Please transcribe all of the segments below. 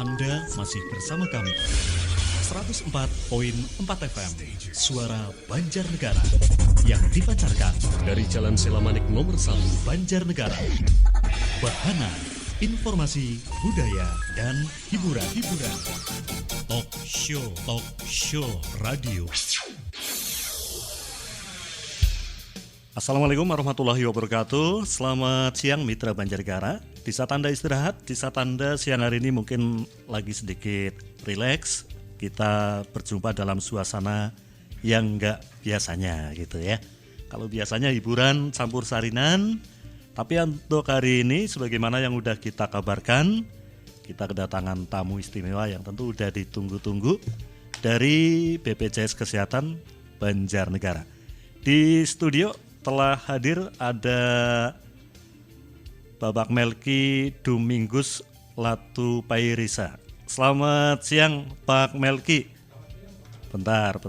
Anda masih bersama kami 104.4 FM Suara Banjarnegara yang dipancarkan dari Jalan Selamanik nomor 1 Banjarnegara. Bahana, informasi, budaya, dan hiburan. Talk show radio. Assalamualaikum warahmatullahi wabarakatuh. Selamat siang Mitra Banjarnegara. Di saat Anda istirahat, di saat Anda siang hari ini mungkin lagi sedikit rileks, kita berjumpa dalam suasana yang nggak biasanya gitu ya. Kalau biasanya hiburan campur sarinan, tapi untuk hari ini sebagaimana yang udah kita kabarkan, kita kedatangan tamu istimewa yang tentu udah ditunggu-tunggu dari BPJS Kesehatan Banjarnegara. Di studio telah hadir ada Bapak Melki Domingus Latupairisa. Selamat siang Pak Melki. Bentar.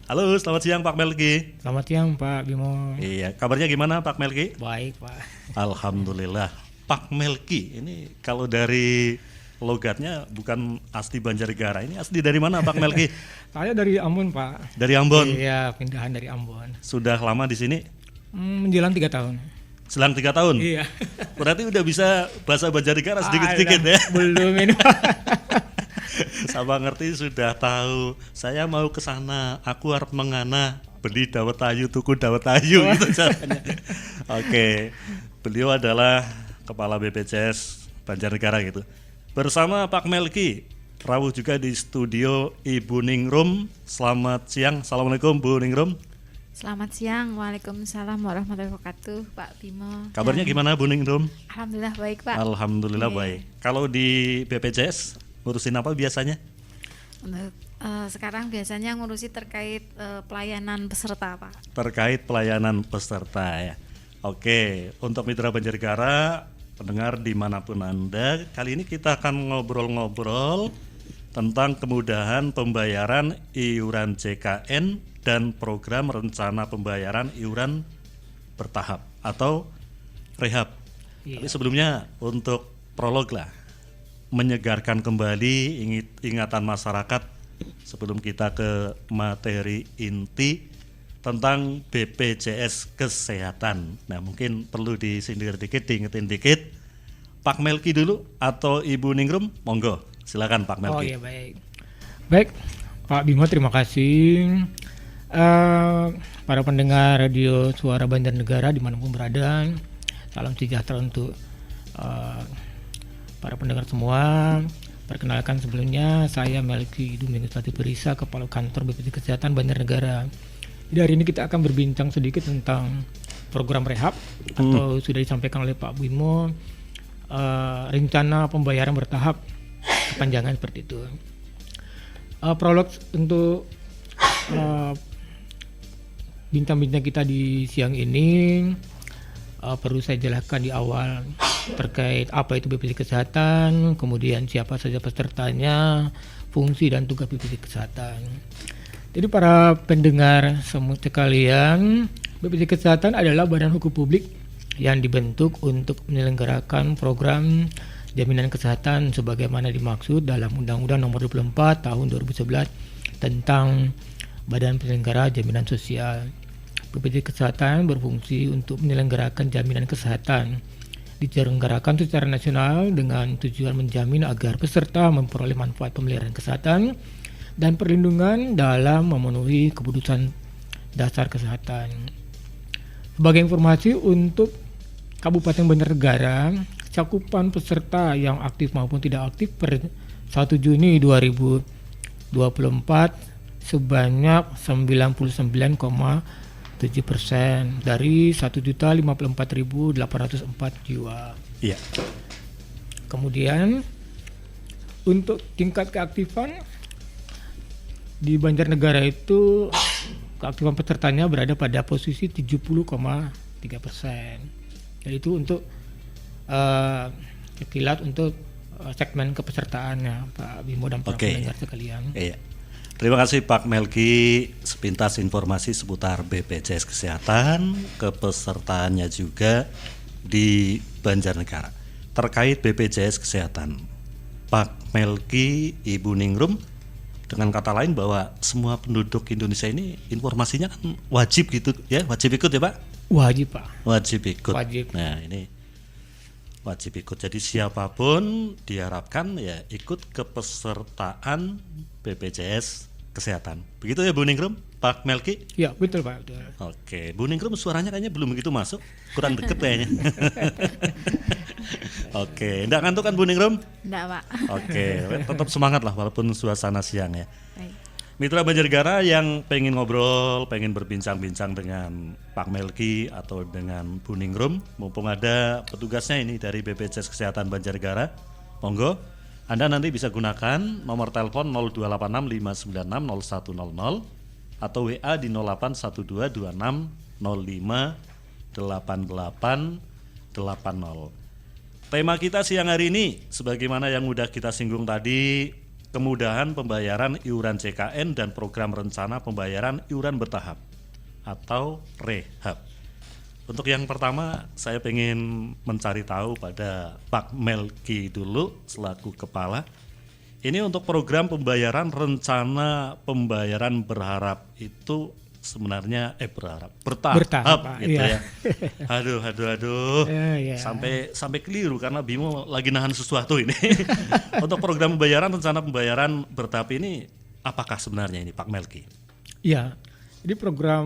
Halo, selamat siang Pak Melki. Selamat siang Pak Bimo. Iya, kabarnya gimana Pak Melki? Baik Pak. Alhamdulillah. Pak Melki, ini kalau dari logatnya bukan asli Banjarnegara, ini asli dari mana Pak Melki? Saya dari Ambon Pak. Dari Ambon? Iya, pindahan dari Ambon. Sudah lama di sini? Menjelang 3 tahun. Selang 3 tahun? Iya. Berarti udah bisa bahasa Banjarnegara sedikit-sedikit ya? Belum ini. Sama ngerti sudah tahu. Saya mau ke sana, aku harus mengana beli dawet ayu, tuku dawet ayu gitu caranya. Oke. Beliau adalah Kepala BPJS Banjarnegara gitu. Bersama Pak Melki, rawuh juga di studio Ibu Ningrum. Selamat siang. Assalamualaikum Bu Ningrum. Selamat siang, waalaikumsalam warahmatullahi wabarakatuh, Pak Bimo. Kabarnya gimana Bu Ningrum? Alhamdulillah baik Pak. Alhamdulillah baik. Kalau di BPJS ngurusin apa biasanya? Untuk sekarang biasanya ngurusi terkait pelayanan peserta Pak. Terkait pelayanan peserta ya. Oke, untuk Mitra Banjarnegara, pendengar dimanapun Anda, kali ini kita akan ngobrol-ngobrol tentang kemudahan pembayaran iuran JKN dan program rencana pembayaran iuran bertahap atau rehab. Tapi sebelumnya untuk prolog lah, menyegarkan kembali ingatan masyarakat sebelum kita ke materi inti tentang BPJS Kesehatan. Nah mungkin perlu disindir dikit, diingetin dikit. Pak Melki dulu atau Ibu Ningrum, monggo silakan Pak Melki. Oh iya baik Pak Bimo, terima kasih. Para pendengar radio Suara Banjarnegara dimanapun berada, salam sejahtera untuk para pendengar semua. Perkenalkan sebelumnya, saya Melki Domingus Latupairisa, Kepala Kantor BPJS Kesehatan Banjarnegara. Jadi hari ini kita akan berbincang sedikit tentang program rehab atau sudah disampaikan oleh Pak Bimo, rencana pembayaran bertahap, kepanjangan seperti itu. Prolog untuk bintang-bintang kita di siang ini, perlu saya jelaskan di awal terkait apa itu BPJS Kesehatan, kemudian siapa saja pesertanya, fungsi dan tugas BPJS Kesehatan. Jadi para pendengar semua sekalian, BPJS Kesehatan adalah badan hukum publik yang dibentuk untuk menyelenggarakan program jaminan kesehatan sebagaimana dimaksud dalam Undang-Undang Nomor 24 Tahun 2011 tentang Badan Penyelenggara Jaminan Sosial. BPJS Kesehatan berfungsi untuk menyelenggarakan jaminan kesehatan, diselenggarakan secara nasional dengan tujuan menjamin agar peserta memperoleh manfaat pemeliharaan kesehatan dan perlindungan dalam memenuhi kebutuhan dasar kesehatan. Sebagai informasi untuk Kabupaten Banjarnegara, cakupan peserta yang aktif maupun tidak aktif per 1 Juni 2024 sebanyak 99,7% dari 1.054.804 jiwa. Iya. Kemudian untuk tingkat keaktifan di Banjarnegara itu keaktifan pesertanya berada pada posisi 70,3%. Jadi itu untuk sekilas untuk segmen kepesertaannya Pak Bimo dan para pendengar sekalian. Iya. Terima kasih Pak Melki, sepintas informasi seputar BPJS Kesehatan, kepesertaannya juga di Banjarnegara. Terkait BPJS Kesehatan, Pak Pak Melki, Ibu Ningrum. Dengan kata lain bahwa semua penduduk Indonesia ini informasinya kan wajib gitu ya, wajib ikut ya Pak? Wajib Pak. Wajib ikut. Wajib. Nah ini wajib ikut. Jadi siapapun diharapkan ya ikut kepesertaan BPJS Kesehatan. Begitu ya Bu Ningrum, Pak Melki? Ya betul Pak. Betul. Oke, Bu Ningrum suaranya kayaknya belum begitu masuk, kurang deket kayaknya. Oke, enggak ngantuk kan Bu Ningrum? Enggak, Pak. Oke, tetap semangat lah walaupun suasana siang ya. Baik. Mitra Banjarnegara yang pengen ngobrol, pengen berbincang-bincang dengan Pak Melki atau dengan Bu Ningrum, mumpung ada petugasnya ini dari BPJS Kesehatan Banjarnegara, monggo Anda nanti bisa gunakan nomor telepon 0286 596 0100 atau WA di 0812 26 05 8880. Tema kita siang hari ini, sebagaimana yang sudah kita singgung tadi, kemudahan pembayaran iuran JKN dan program rencana pembayaran iuran bertahap atau rehab. Untuk yang pertama, saya ingin mencari tahu pada Pak Melki dulu selaku kepala. Ini untuk program pembayaran rencana pembayaran berharap itu sebenarnya bertahap Pak, gitu iya. ya. Aduh. Iya. Sampai keliru karena Bimo lagi nahan sesuatu ini. Untuk program pembayaran rencana pembayaran bertahap ini apakah sebenarnya ini Pak Melki? Ya, jadi program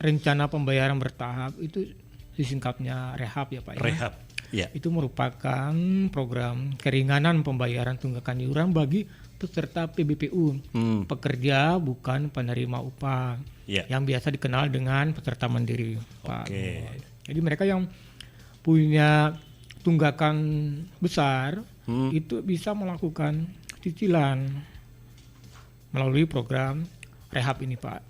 rencana pembayaran bertahap itu disingkatnya rehab ya Pak. Rehab. Ya. Itu merupakan program keringanan pembayaran tunggakan iuran bagi peserta PBPU, pekerja bukan penerima upah, Ya. yang biasa dikenal dengan peserta mandiri, Pak. Oke. Jadi mereka yang punya tunggakan besar itu bisa melakukan cicilan melalui program rehab ini, Pak.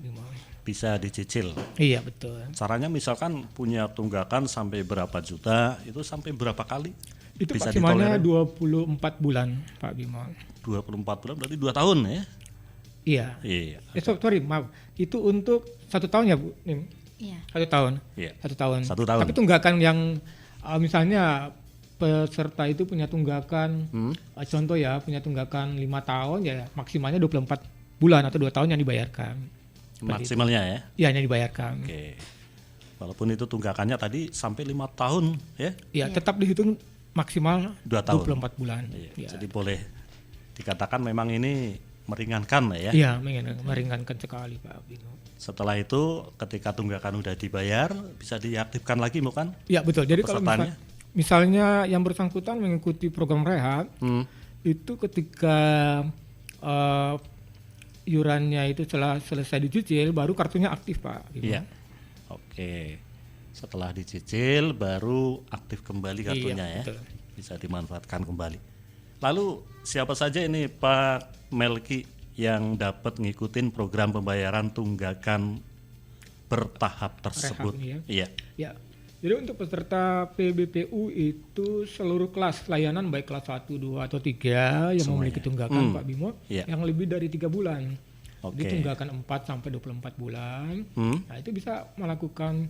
Bisa dicicil. Iya betul. Caranya misalkan punya tunggakan sampai berapa juta, itu sampai berapa kali? Itu bisa maksimalnya ditolerir? 24 bulan, Pak Bimo. 24 bulan berarti 2 tahun ya? Iya. Iya. Sorry, maaf. Itu untuk 1 tahun ya, Bu? Nim? Iya. 1 tahun. Iya. 1 tahun. 1 tahun. Tapi tunggakan yang misalnya peserta itu punya tunggakan, contoh ya, punya tunggakan 5 tahun ya maksimalnya 24 bulan atau 2 tahun yang dibayarkan. Maksimalnya ya? Iya, yang dibayarkan. Oke. Walaupun itu tunggakannya tadi sampai 5 tahun ya? Iya, tetap dihitung maksimal 2 tahun. 24 bulan. Iya. Iya. Jadi boleh dikatakan memang ini meringankan ya? Iya, meringankan sekali Pak Bino. Setelah itu ketika tunggakan udah dibayar bisa diaktifkan lagi bukan? Iya betul. Jadi kalau Pesertanya? misalnya yang bersangkutan mengikuti program rehab, itu ketika iurannya itu setelah selesai dicicil baru kartunya aktif Pak. Iya. Oke. Setelah dicicil baru aktif kembali kartunya Iya, ya. betul. Bisa dimanfaatkan kembali. Lalu siapa saja ini Pak Melki yang dapat ngikutin program pembayaran tunggakan bertahap tersebut? Rehab ini Iya. Ya. Jadi untuk peserta PBPU itu seluruh kelas layanan baik kelas 1, 2 atau 3 yang memiliki tunggakan Pak Bimo Iya. yang lebih dari 3 bulan. Oke. Jadi tunggakan 4 sampai 24 bulan. Nah, itu bisa melakukan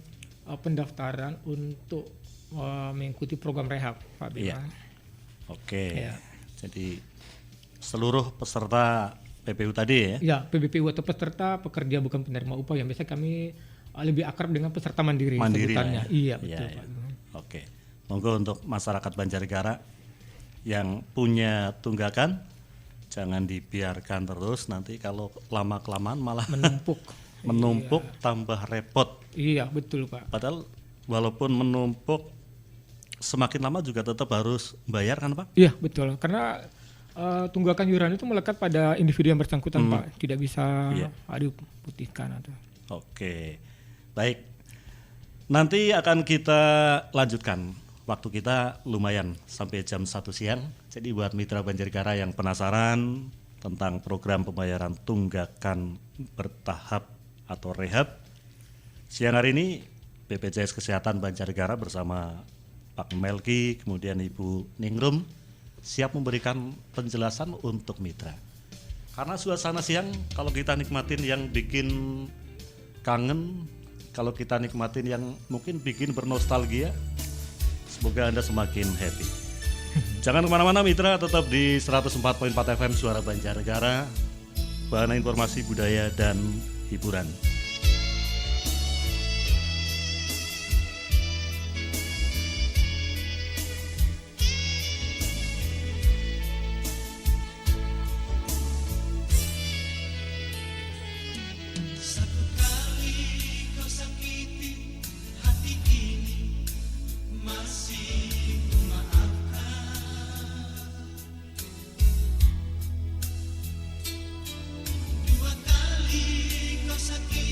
pendaftaran untuk mengikuti program rehab Pak Bimo. Iya. Oke. Iya. Jadi seluruh peserta PPU tadi ya? Ya, PBPU atau peserta pekerja bukan penerima upah yang biasa kami lebih akrab dengan peserta mandiri, sebutannya. Ya? Iya, betul Iya. Pak. Oke. Monggo untuk masyarakat Banjarnegara yang punya tunggakan jangan dibiarkan terus, nanti kalau lama-kelamaan malah menumpuk tambah repot. Iya, betul Pak. Padahal walaupun menumpuk semakin lama juga tetap harus bayar kan Pak? Iya, betul. Karena tunggakan iuran itu melekat pada individu yang bersangkutan Pak, tidak bisa diputihkan atau. Oke. Baik. Nanti akan kita lanjutkan. Waktu kita lumayan sampai jam 1 siang. Jadi buat mitra Banjarnegara yang penasaran tentang program pembayaran tunggakan bertahap atau rehab, siang hari ini BPJS Kesehatan Banjarnegara bersama Pak Melki, kemudian Ibu Ningrum siap memberikan penjelasan untuk mitra. Karena suasana siang kalau kita nikmatin yang bikin kangen, kalau kita nikmatin yang mungkin bikin bernostalgia, semoga Anda semakin happy. Jangan kemana-mana mitra, tetap di 104.4 FM Suara Banjarnegara, bahan informasi budaya dan hiburan. Kau sakit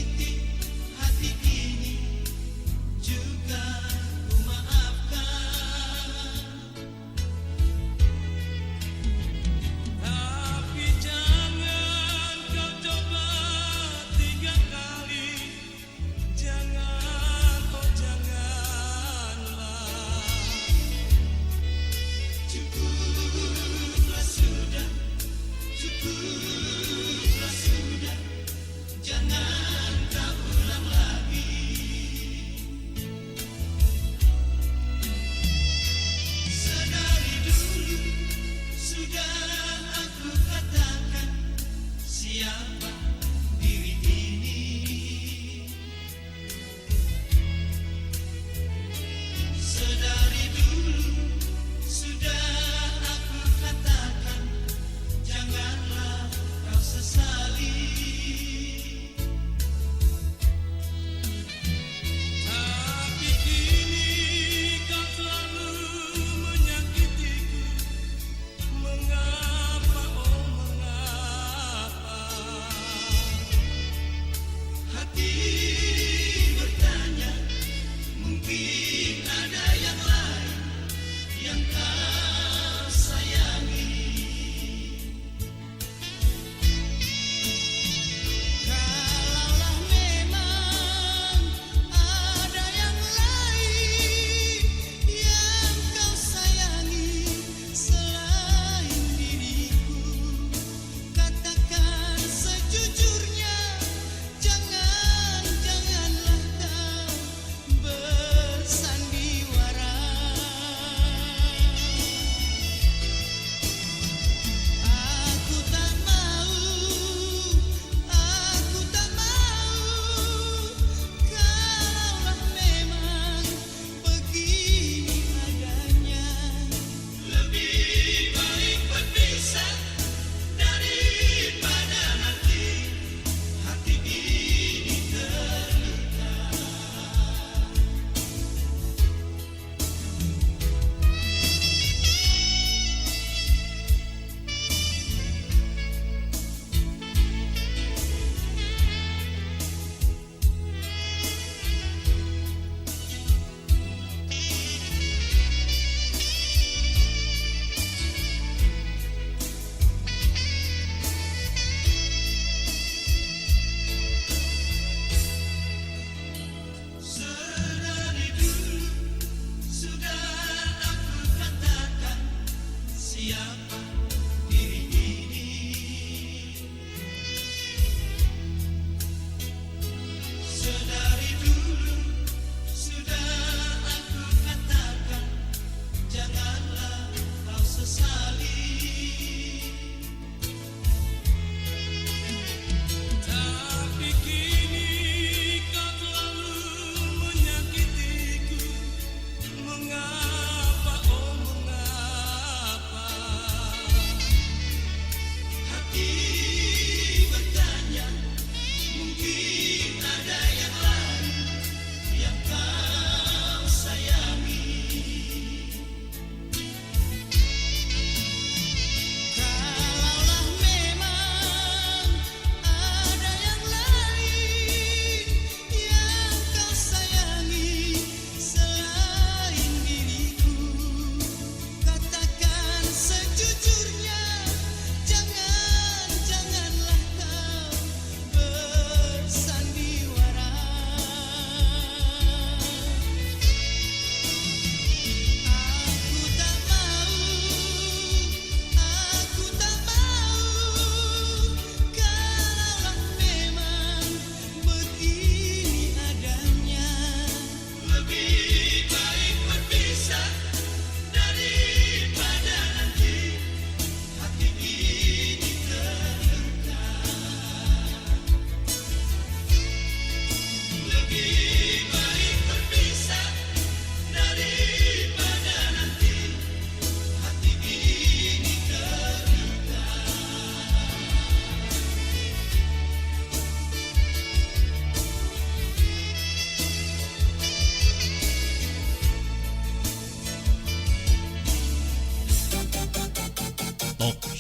Talk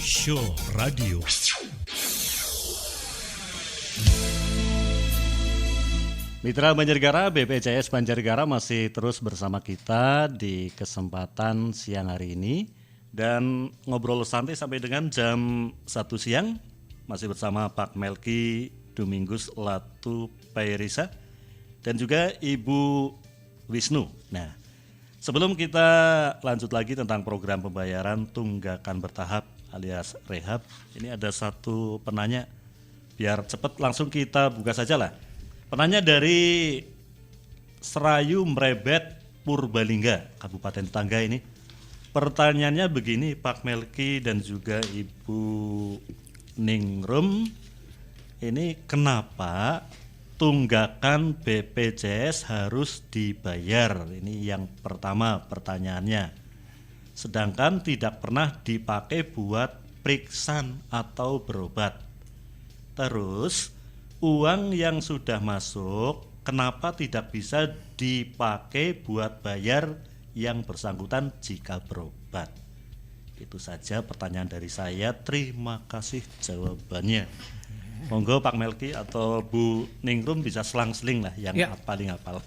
show radio. Mitra Banjarnegara, BPJS Banjarnegara masih terus bersama kita di kesempatan siang hari ini. Dan ngobrol santai sampai dengan jam 1 siang. Masih bersama Pak Melki Domingus Latu Pairisa dan juga Ibu Wisnu. Nah, sebelum kita lanjut lagi tentang program pembayaran tunggakan bertahap alias rehab, ini ada satu penanya. Biar cepat langsung kita buka saja lah. Penanya dari Serayu Mrebet Purbalingga, Kabupaten Tetangga ini. Pertanyaannya begini, Pak Melki dan juga Ibu Ningrum, ini kenapa tunggakan BPJS harus dibayar? Ini yang pertama pertanyaannya. Sedangkan tidak pernah dipakai buat periksan atau berobat. Terus uang yang sudah masuk kenapa tidak bisa dipakai buat bayar yang bersangkutan jika berobat? Itu saja pertanyaan dari saya. Terima kasih jawabannya. Monggo Pak Melki atau Bu Ningrum bisa selang-seling lah yang paling hafal.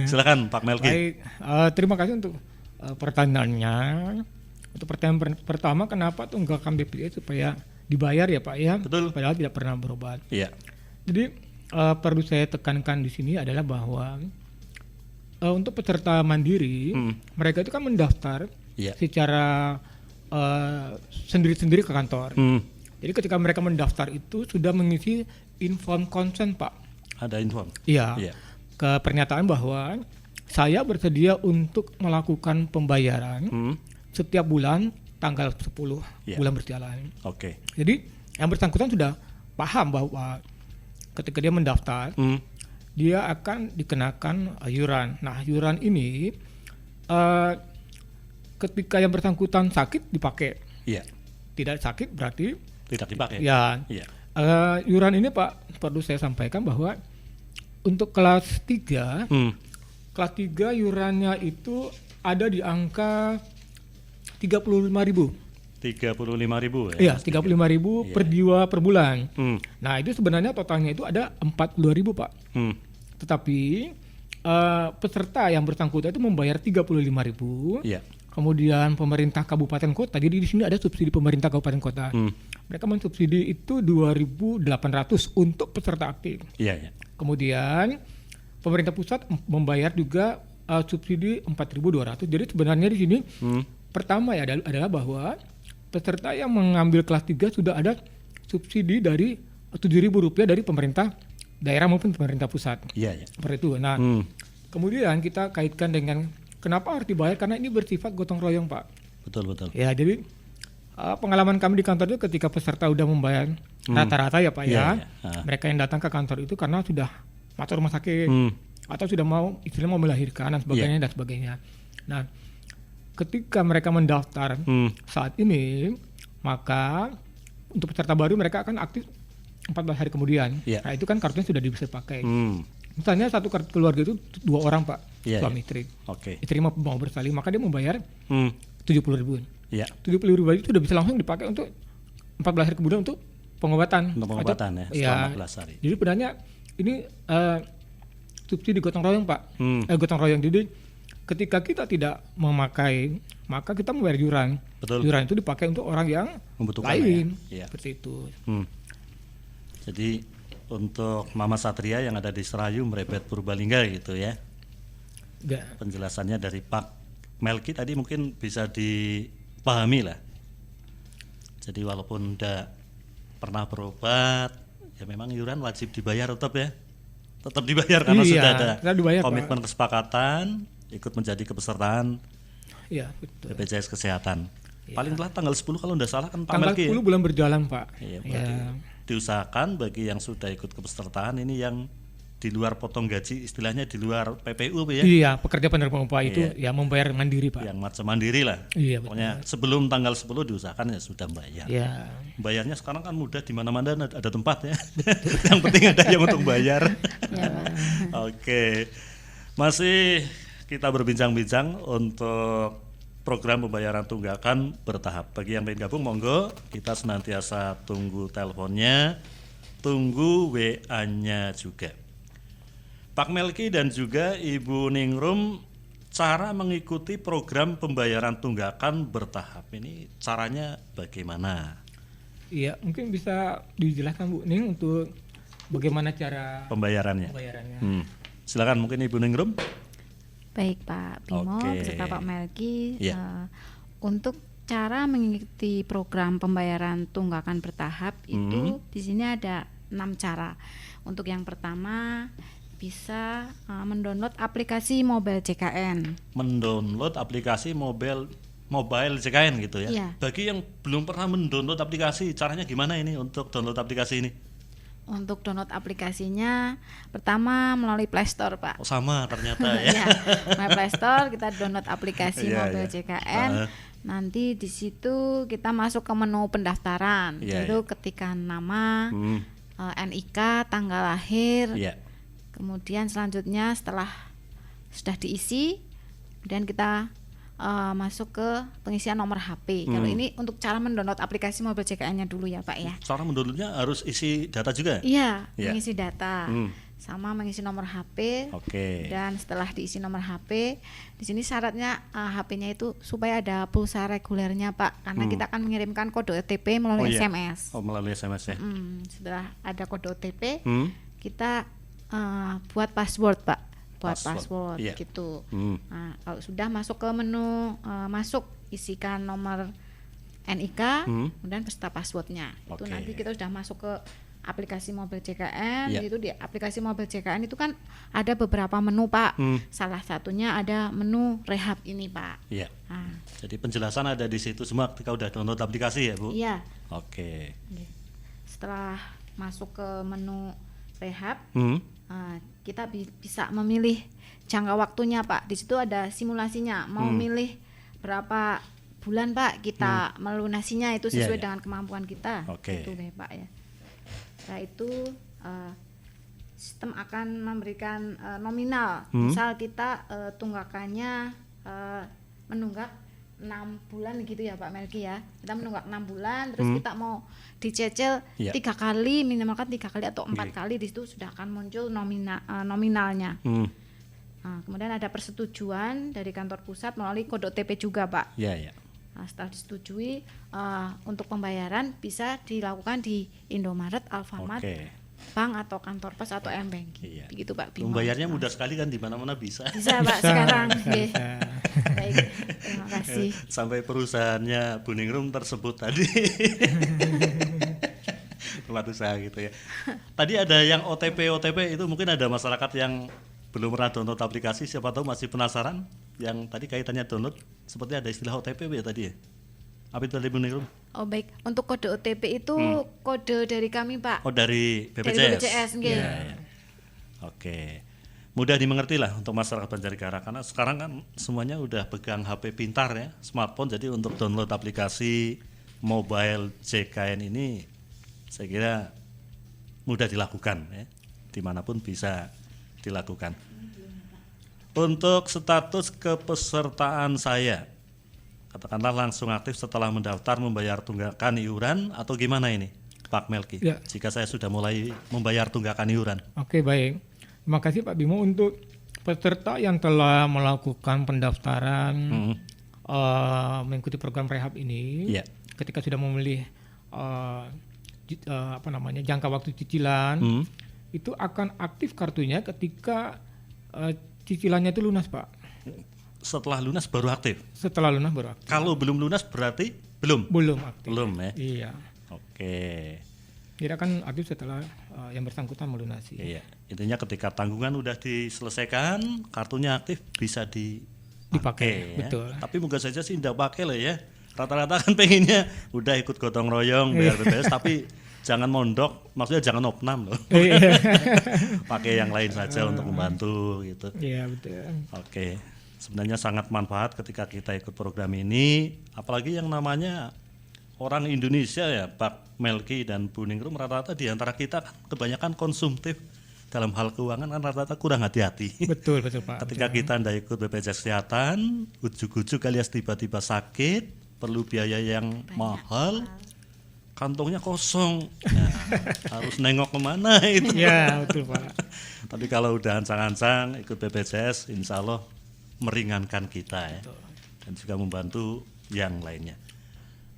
Silakan Pak Melki. Baik, terima kasih untuk pertanyaannya. Untuk pertanyaan pertama, kenapa tunggakan BPJS supaya dibayar ya Pak ya? Betul. Padahal tidak pernah berobat. Iya. Jadi perlu saya tekankan di sini adalah bahwa untuk peserta mandiri, mereka itu kan mendaftar secara sendiri-sendiri ke kantor. Jadi ketika mereka mendaftar itu sudah mengisi inform consent Pak. Ada inform? Iya. Ke pernyataan bahwa saya bersedia untuk melakukan pembayaran setiap bulan tanggal 10 bulan berjalan. Oke. Jadi yang bersangkutan sudah paham bahwa ketika dia mendaftar, dia akan dikenakan iuran. Nah, iuran ini ketika yang bersangkutan sakit dipakai. Iya. Tidak sakit berarti tidak dipakai. Ya. Iya. Iuran ini Pak perlu saya sampaikan bahwa untuk kelas 3, kelas 3 iurannya itu ada di angka 35.000. 35.000 ya? Iya, 35.000 per jiwa per bulan. Nah, itu sebenarnya totalnya itu ada 40.000 Pak. Tetapi peserta yang bersangkutan itu membayar 35.000. Iya. Kemudian pemerintah kabupaten kota, jadi di sini ada subsidi pemerintah kabupaten kota. Mereka mensubsidi itu 2.800 untuk peserta aktif. Iya. Kemudian pemerintah pusat membayar juga subsidi 4.200. Jadi sebenarnya di sini pertama ya adalah bahwa peserta yang mengambil kelas 3 sudah ada subsidi dari Rp7.000 dari pemerintah daerah maupun pemerintah pusat. Iya. Seperti itu. Nah, kemudian kita kaitkan dengan kenapa harus dibayar, karena ini bersifat gotong royong Pak. Betul. Ya, jadi pengalaman kami di kantor itu ketika peserta udah membayar rata-rata ya Pak mereka yang datang ke kantor itu karena sudah masuk rumah sakit atau sudah mau istilahnya mau melahirkan dan sebagainya. Nah, ketika mereka mendaftar saat ini, maka untuk peserta baru mereka akan aktif 14 hari kemudian. Nah, itu kan kartunya sudah bisa dipakai. Misalnya satu kartu keluarga itu 2 orang Pak, suami istri. Istri mau bersalin, maka dia membayar 70.000. 70.000 itu sudah bisa langsung dipakai untuk 14 hari kemudian untuk pengobatan. Untuk pengobatan selama 14 hari. Jadi sebenarnya ini subsidi gotong royong Pak. Gotong royong. Jadi ketika kita tidak memakai, maka kita membayar iuran. Betul. Iuran itu dipakai untuk orang yang membutuhkan lain. Ya. Seperti itu. Jadi untuk Mama Satria yang ada di Serayu Mrebet Purbalingga gitu ya. Penjelasannya dari Pak Melki tadi mungkin bisa dipahami lah. Jadi walaupun tidak pernah berobat, ya memang iuran wajib dibayar tetap ya. Tetap dibayar karena sudah ada komitmen Pak. Kesepakatan ikut menjadi kepesertaan BPJS Kesehatan. Paling telat tanggal 10 kalau tidak salah kan Pak Melki. Tanggal 10 bulan berjalan Pak. Diusahakan bagi yang sudah ikut kepesertaan ini yang di luar potong gaji, istilahnya di luar PPU ya. Iya, pekerja penerima upah itu ya membayar mandiri Pak. Yang macam mandiri lah. Iya, pokoknya sebelum tanggal 10 diusahakan ya sudah bayar. Iya. Bayarnya sekarang kan mudah, di mana-mana ada tempat ya. Yang penting ada yang untuk bayar. Oke. Masih kita berbincang-bincang untuk program pembayaran tunggakan bertahap. Bagi yang ingin gabung monggo, kita senantiasa tunggu teleponnya, tunggu WA-nya juga. Pak Melki dan juga Ibu Ningrum, cara mengikuti program pembayaran tunggakan bertahap ini caranya bagaimana? Iya, mungkin bisa dijelaskan Bu Ning untuk bagaimana cara Pembayarannya. Silakan mungkin Ibu Ningrum. Baik Pak Bimo Oke. beserta Pak Melki, Iya. untuk cara mengikuti program pembayaran tunggakan bertahap itu di sini ada 6 cara. Untuk yang pertama bisa mendownload aplikasi mobile JKN. Mendownload aplikasi mobile JKN gitu ya. Iya. Bagi yang belum pernah mendownload aplikasi, caranya gimana ini untuk download aplikasi ini? Untuk download aplikasinya pertama melalui Play Store Pak. Oh, sama ternyata ya. Ya, melalui Play Store kita download aplikasi Iya, mobile iya. JKN. Nanti di situ kita masuk ke menu pendaftaran. Iya, Itu ketikkan nama, NIK, tanggal lahir. Iya. Kemudian selanjutnya setelah sudah diisi, kemudian kita masuk ke pengisian nomor HP. Kalau ini untuk cara mendownload aplikasi mobile JKN-nya dulu ya Pak ya. Cara mendownloadnya harus isi data juga? Iya, Iya. mengisi data, sama mengisi nomor HP. Oke. Dan setelah diisi nomor HP, di sini syaratnya HP-nya itu supaya ada pulsa regulernya Pak, karena kita akan mengirimkan kode OTP melalui iya. SMS. Oh, melalui SMS ya. Setelah ada kode OTP, Hmm. kita buat password Pak, Password, password iya. gitu. Hmm. Nah, kalau sudah masuk ke menu masuk, isikan nomor NIK, kemudian beserta passwordnya. Itu Oke. nanti kita sudah masuk ke aplikasi mobile JKN. Iya. Itu di aplikasi mobile JKN itu kan ada beberapa menu Pak. Salah satunya ada menu rehab ini Pak. Iya. Nah, Jadi penjelasan ada di situ semua ketika udah download aplikasi ya, Bu? iya. Oke. Setelah masuk ke menu rehab, Hmm. kita bisa memilih jangka waktunya Pak. Di situ ada simulasinya. Mau milih berapa bulan Pak kita melunasinya, itu Iya, sesuai iya. dengan kemampuan kita. Oke. Gitu deh Pak ya. Setelah itu sistem akan memberikan nominal. Misal kita tunggakannya menunggak 6 bulan gitu ya Pak Melki ya. Kita menunggak 6 bulan, terus kita mau dicicil Iya. 3 kali, minimalkan 3 kali atau 4 Oke. kali, di situ sudah akan muncul nominalnya. Nah, kemudian ada persetujuan dari kantor pusat melalui kode OTP juga Pak. Iya, iya. Nah, setelah disetujui, untuk pembayaran bisa dilakukan di Indomaret, Alfamart, Oke. bank atau kantor pos atau M-Banking. Iya. Begitu Pak Bimo. Membayarnya mudah sekali kan, di mana-mana bisa. Bisa Pak Bisa, sekarang. Oke. bisa. Baik, terima kasih. Sampai perusahaannya Bu Ningrum tersebut tadi. Tempat usaha gitu ya. Tadi ada yang OTP itu mungkin ada masyarakat yang belum pernah download aplikasi, siapa tahu masih penasaran. Yang tadi kaitannya download, seperti ada istilah OTP ya tadi ya. Apa itu tadi Bu Ningrum? Oh baik, untuk kode OTP itu kode dari kami Pak. Oh, dari BPJS. Dari BPJS, nggih. Iya, iya. Oke. Mudah dimengerti lah untuk masyarakat Banjarnegara, karena sekarang kan semuanya udah pegang HP pintar ya, smartphone. Jadi untuk download aplikasi mobile JKN ini saya kira mudah dilakukan ya, dimanapun bisa dilakukan. Untuk status kepesertaan saya, katakanlah langsung aktif setelah mendaftar membayar tunggakan iuran atau gimana ini Pak Melki? Ya. Jika saya sudah mulai membayar tunggakan iuran. Oke, baik. Terima kasih Pak Bimo untuk peserta yang telah melakukan pendaftaran mengikuti program rehab ini. Iya. Ketika sudah memilih jangka waktu cicilan, itu akan aktif kartunya ketika cicilannya itu lunas Pak. Setelah lunas baru aktif. Setelah lunas baru aktif. Kalau belum lunas berarti belum. Belum aktif. Belum ya. Iya. Oke. Tidak akan aktif setelah yang bersangkutan melunasi. Iya. Intinya ketika tanggungan udah diselesaikan, kartunya aktif bisa dipakai. Ya. Betul. Tapi moga saja sih tidak pakai lah ya. Rata-rata kan pengennya udah ikut gotong royong bayar BPJS, tapi jangan mondok, maksudnya jangan opnam loh. Pakai yang lain saja untuk membantu gitu. Iya, betul. Oke. Sebenarnya sangat manfaat ketika kita ikut program ini, apalagi yang namanya orang Indonesia ya, Pak Melki dan Bu Ningrum, rata-rata di antara kita kan kebanyakan konsumtif. dalam hal keuangan kan rata-rata kurang hati-hati. Betul Pak. Ketika kita ndak ikut BPJS Kesehatan, ujuk-ujuk alias tiba-tiba sakit, perlu biaya yang mahal, kantongnya kosong. Nah, harus nengok kemana itu. Ya betul Pak. Tapi kalau udah ancang-ancang ikut BPJS, insya Allah meringankan kita ya. Dan juga membantu yang lainnya.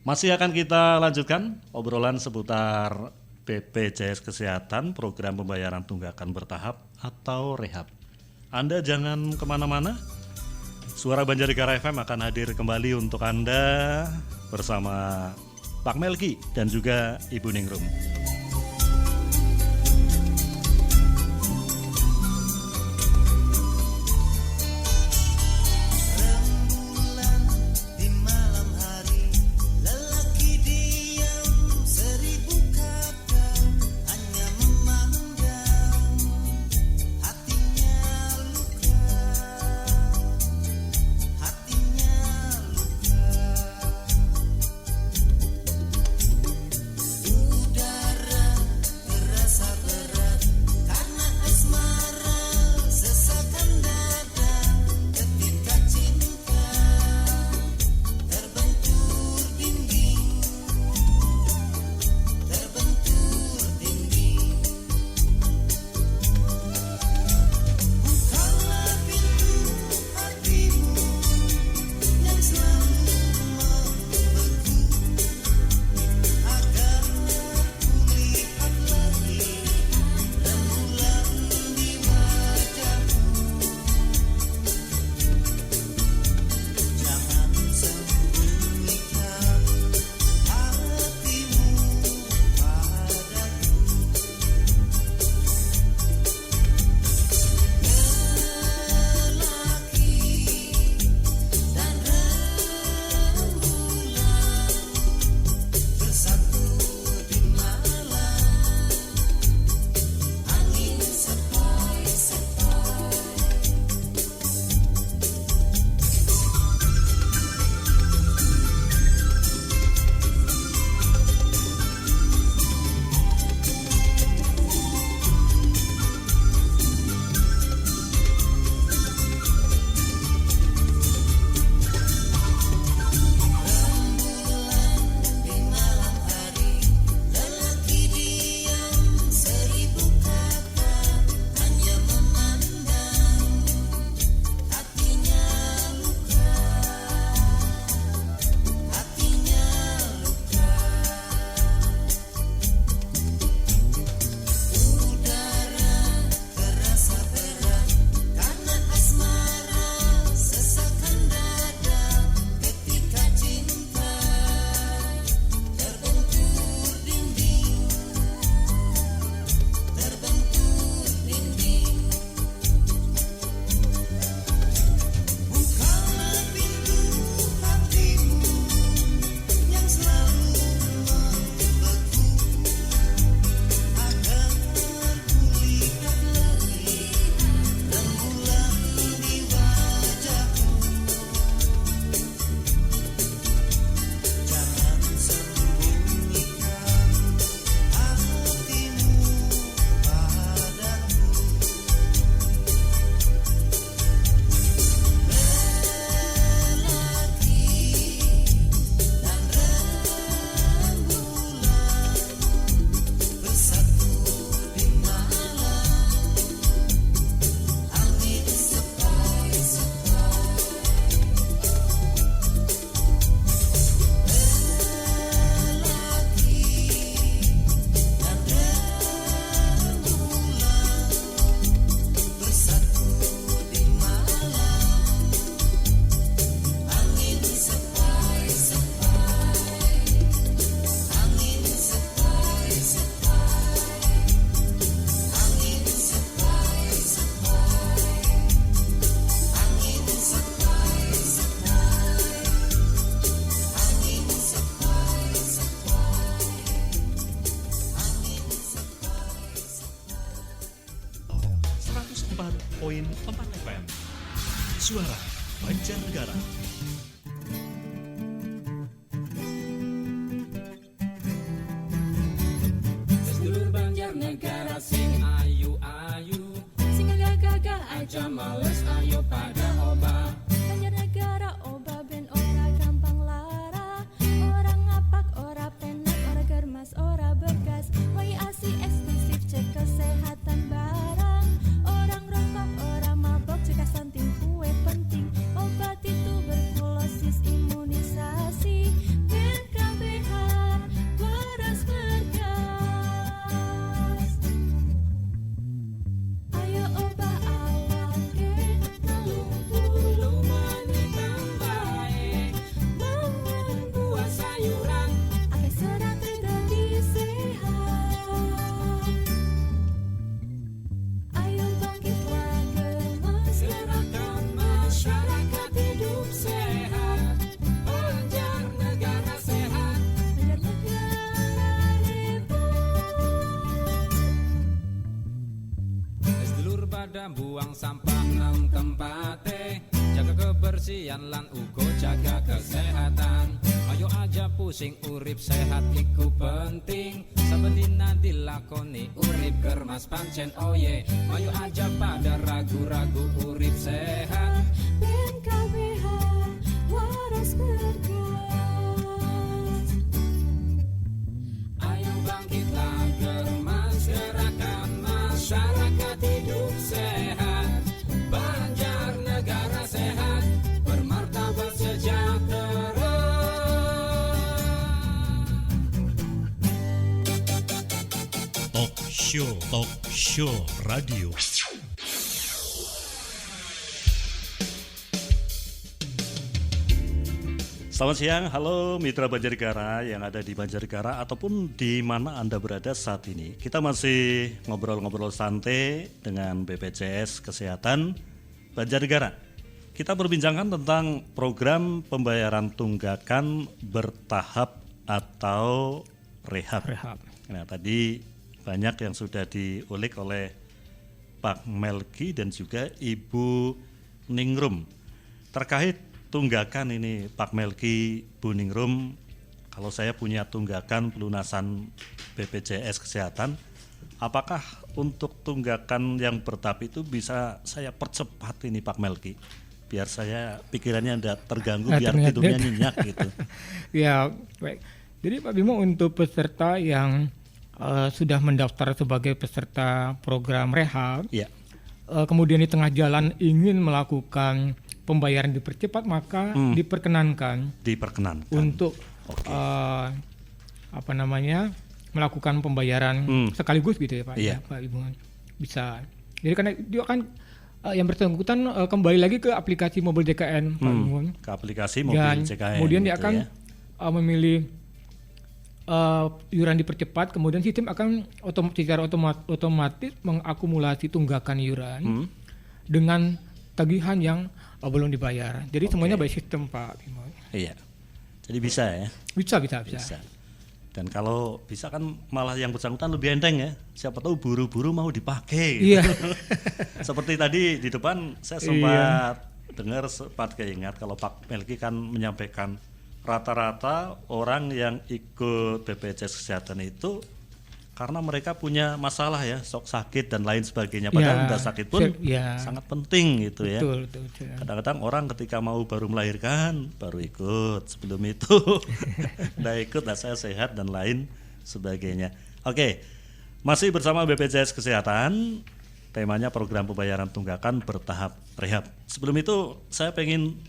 Masih akan kita lanjutkan obrolan seputar BPJS Kesehatan, program pembayaran tunggakan bertahap atau rehab. Anda jangan kemana-mana. Suara Banjarnegara FM akan hadir kembali untuk Anda bersama Pak Melki dan juga Ibu Ningrum. Suara Banjarnegara. Sedulur Banjarnegara sing ayu-ayu aja males ayo pada obah. Banjarnegara obah ben ora gampang lara. Orang ngapak ora penak ora germas ora bergas. Wai asih eksklusif cek kesehatan barang. Orang rokok ora mabok cek stunting kue penting. Obat itu tuberkulosis imunisasi. Ben KBH waras bergas. Ayo obah awak bulu mani tambahe. Mangan buah sayuran akeh serat dadi sehat. Ayo bangkitlah gemas gerakan masyarakat hidup sehat. Banjarnegara sehat. Banjarnegara hebat. Sedulur pada buang sampah nang tempate. Jaga kebersihan lan ugo jaga kesehatan. Ayo aja pusing urip sehat iku penting. Saben dina dilakoni urip germas pancen oye. Ayo aja pada ragu-ragu urip sehat. Ben KBH waras bergas. Ayo bangkitlah germas gerakan masyarakat hidup sehat. Banjarnegara sehat bermartabat sejahtera. Talk show radio. Selamat siang, halo mitra Banjarnegara yang ada di Banjarnegara ataupun di mana Anda berada saat ini. Kita masih ngobrol-ngobrol santai dengan BPJS Kesehatan Banjarnegara. Kita berbincangkan tentang program pembayaran tunggakan bertahap atau rehab. Nah, tadi banyak yang sudah diulik oleh Pak Melki dan juga Ibu Ningrum terkait tunggakan ini. Pak Melki, Bu Ningrum, kalau saya punya tunggakan pelunasan BPJS Kesehatan, apakah untuk tunggakan yang bertahap itu bisa saya percepat ini Pak Melki? Biar saya pikirannya tidak terganggu, biar tidurnya nyenyak gitu. Ya, baik. Jadi Pak Bimo, untuk peserta yang sudah mendaftar sebagai peserta program rehab, ya. Kemudian di tengah jalan ingin melakukan pembayaran dipercepat, maka diperkenankan untuk melakukan pembayaran sekaligus gitu ya Pak. Iya. Ya, Pak Ibu bisa. Jadi karena dia akan yang bersangkutan kembali lagi ke aplikasi Mobil JKN Pak Ibu. Ke aplikasi Mobil Dan JKN. kemudian dia gitu akan ya. memilih iuran dipercepat, kemudian sistem akan secara otomatis mengakumulasi tunggakan iuran dengan tagihan yang belum dibayar. Jadi semuanya by sistem Pak Bimo. Iya. Jadi bisa ya? Bisa. Dan kalau bisa kan malah yang bersangkutan lebih enteng ya. Siapa tahu buru-buru mau dipakai. Gitu. Iya. Seperti tadi di depan saya sempat sempat keingat kalau Pak Melki kan menyampaikan rata-rata orang yang ikut BPJS Kesehatan itu karena mereka punya masalah ya, sok sakit dan lain sebagainya. Padahal udah sakit pun sangat penting gitu ya. Betul. Kadang-kadang orang ketika mau baru melahirkan baru ikut, sebelum itu udah ikut, saya sehat dan lain sebagainya. Oke, masih bersama BPJS Kesehatan, temanya program pembayaran tunggakan bertahap rehab. Sebelum itu saya pengen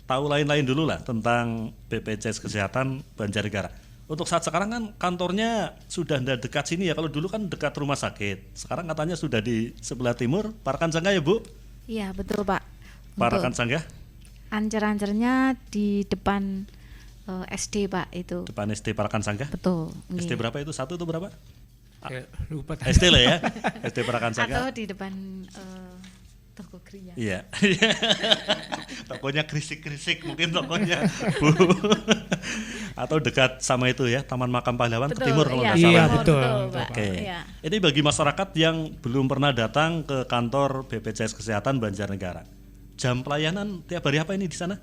tahu lain-lain dulu lah tentang BPJS Kesehatan Banjarnegara. Untuk saat sekarang kan kantornya sudah dekat sini ya. Kalau dulu kan dekat rumah sakit. Sekarang katanya sudah di sebelah timur, Parakan Sanggah ya Bu? Iya betul Pak. Parakan Sanggah? Ancer-ancernya di depan SD Pak itu. Depan SD Parakan Sanggah? Betul. SD berapa itu? Satu itu berapa? Lupa. SD lah ya, SD Parakan Sanggah. Atau di depan toko kriya. Iya. Tokonya krisik-krisik mungkin tokonya Bu. Atau dekat sama itu ya, Taman Makam Pahlawan ke timur kalau nggak salah. Iya, betul. Oke. Iya. Ini bagi masyarakat yang belum pernah datang ke kantor BPJS Kesehatan Banjarnegara. Jam pelayanan tiap hari apa ini di sana?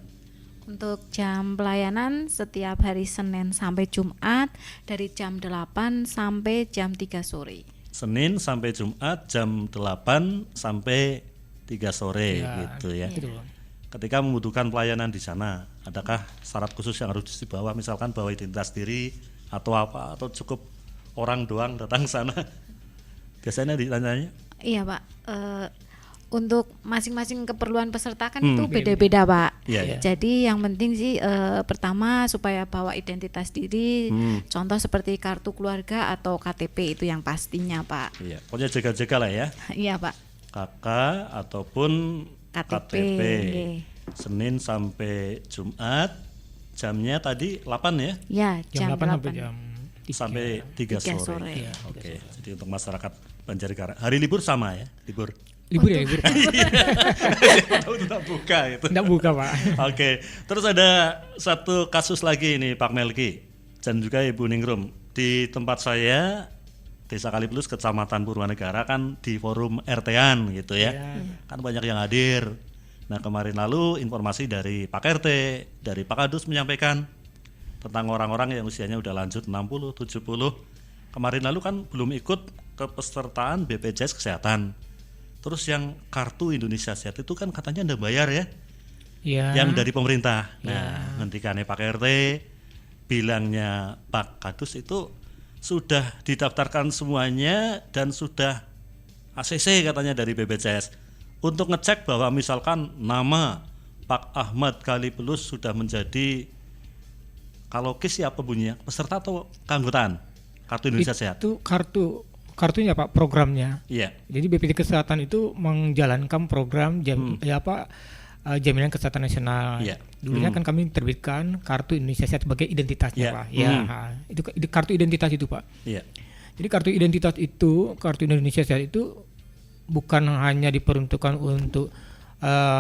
Untuk jam pelayanan setiap hari Senin sampai Jumat dari jam 8 sampai jam 3 sore. Senin sampai Jumat jam 8 sampai 3 sore Ya, gitu ya. gitu. Ketika membutuhkan pelayanan di sana, adakah syarat khusus yang harus dibawa, misalkan bawa identitas diri atau apa, atau cukup orang doang datang sana? Biasanya ditanyanya. Iya Pak. Untuk masing-masing keperluan peserta kan itu beda-beda Pak. Iya, iya. Jadi yang penting sih pertama supaya bawa identitas diri, contoh seperti kartu keluarga atau KTP itu yang pastinya Pak. Iya, pokoknya jaga-jaga lah ya. Iya Pak. KK ataupun KTP. Senin sampai Jumat, jamnya tadi 8 ya? Ya, Jam jam 8 sampai 8. jam Sampai 3 3 sore. sore. Iya, Oke, jadi untuk masyarakat Banjarnegara. Hari libur sama ya? Libur. libur ya, libur. Tahu tetap buka itu. Enggak buka, Pak. Oke, terus ada satu kasus lagi ini Pak Melki dan juga Ibu Ningrum. Di tempat saya Desa Kalipulus Kecamatan Purwanegara kan di forum RT-an gitu ya. Kan banyak yang hadir. Nah, kemarin lalu informasi dari Pak RT, dari Pak Kadus menyampaikan tentang orang-orang yang usianya udah lanjut 60, 70. Kemarin lalu kan belum ikut kepesertaan BPJS Kesehatan. Terus yang kartu Indonesia Sehat itu kan katanya Anda bayar ya, Iya. yang dari pemerintah. Nah, ngendikannya Pak RT, bilangnya Pak Kadus itu sudah didaftarkan semuanya dan sudah ACC katanya dari BPJS. Untuk ngecek bahwa misalkan nama Pak Ahmad Kalipulus sudah menjadi, kalau KIS apa bunyinya, peserta atau keanggotaan kartu Indonesia Sehat? Itu kartunya Pak, programnya. Iya. Jadi BPJS Kesehatan itu menjalankan program jaminan kesehatan nasional. Iya. Dulunya kan kami terbitkan kartu Indonesia Sehat sebagai identitasnya Iya. Pak. Ya, itu kartu identitas itu Pak. Iya. Jadi kartu identitas itu, kartu Indonesia Sehat itu bukan hanya diperuntukkan untuk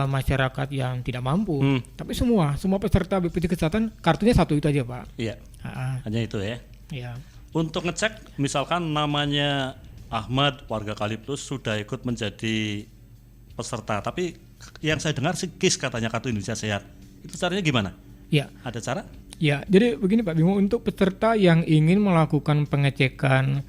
masyarakat yang tidak mampu, tapi semua peserta BPJS Kesehatan kartunya satu itu aja Pak. Iya. Ha-ha. Hanya itu ya. Ya. Untuk ngecek misalkan namanya Ahmad warga Kalipulus sudah ikut menjadi peserta, tapi yang saya dengar sih KIS katanya kartu Indonesia Sehat. Itu caranya gimana? Ya. Ada cara? Ya, jadi begini Pak Bimo, untuk peserta yang ingin melakukan pengecekan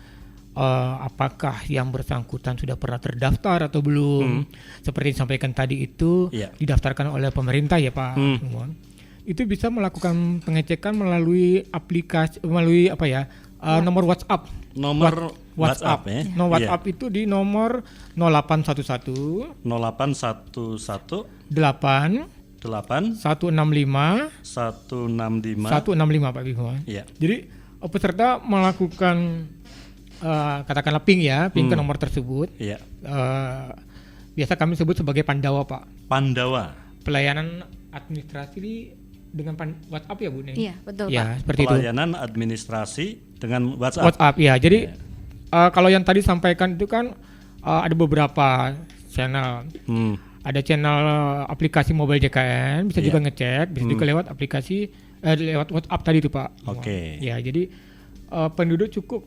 apakah yang bersangkutan sudah pernah terdaftar atau belum, seperti disampaikan tadi itu Iya. didaftarkan oleh pemerintah ya Pak Bimo. Itu bisa melakukan pengecekan melalui aplikasi, melalui nomor WhatsApp. Nomor WhatsApp ya. Nomor Iya. WhatsApp itu di nomor 0811 0811 8 8 165 165. 165 Pak Bimo. Iya. Jadi peserta melakukan katakanlah ping ke nomor tersebut. Iya. Biasa kami sebut sebagai Pandawa Pak. Pandawa. Pelayanan administrasi dengan WhatsApp ya Bu Neng? Iya, betul Pak. Ya, seperti itu. Pelayanan administrasi dengan WhatsApp. WhatsApp ya. Jadi kalau yang tadi sampaikan itu kan ada beberapa channel. Ada channel aplikasi mobile JKN, bisa juga ngecek, bisa juga lewat aplikasi lewat WhatsApp tadi itu Pak. Oke. Ya, jadi penduduk cukup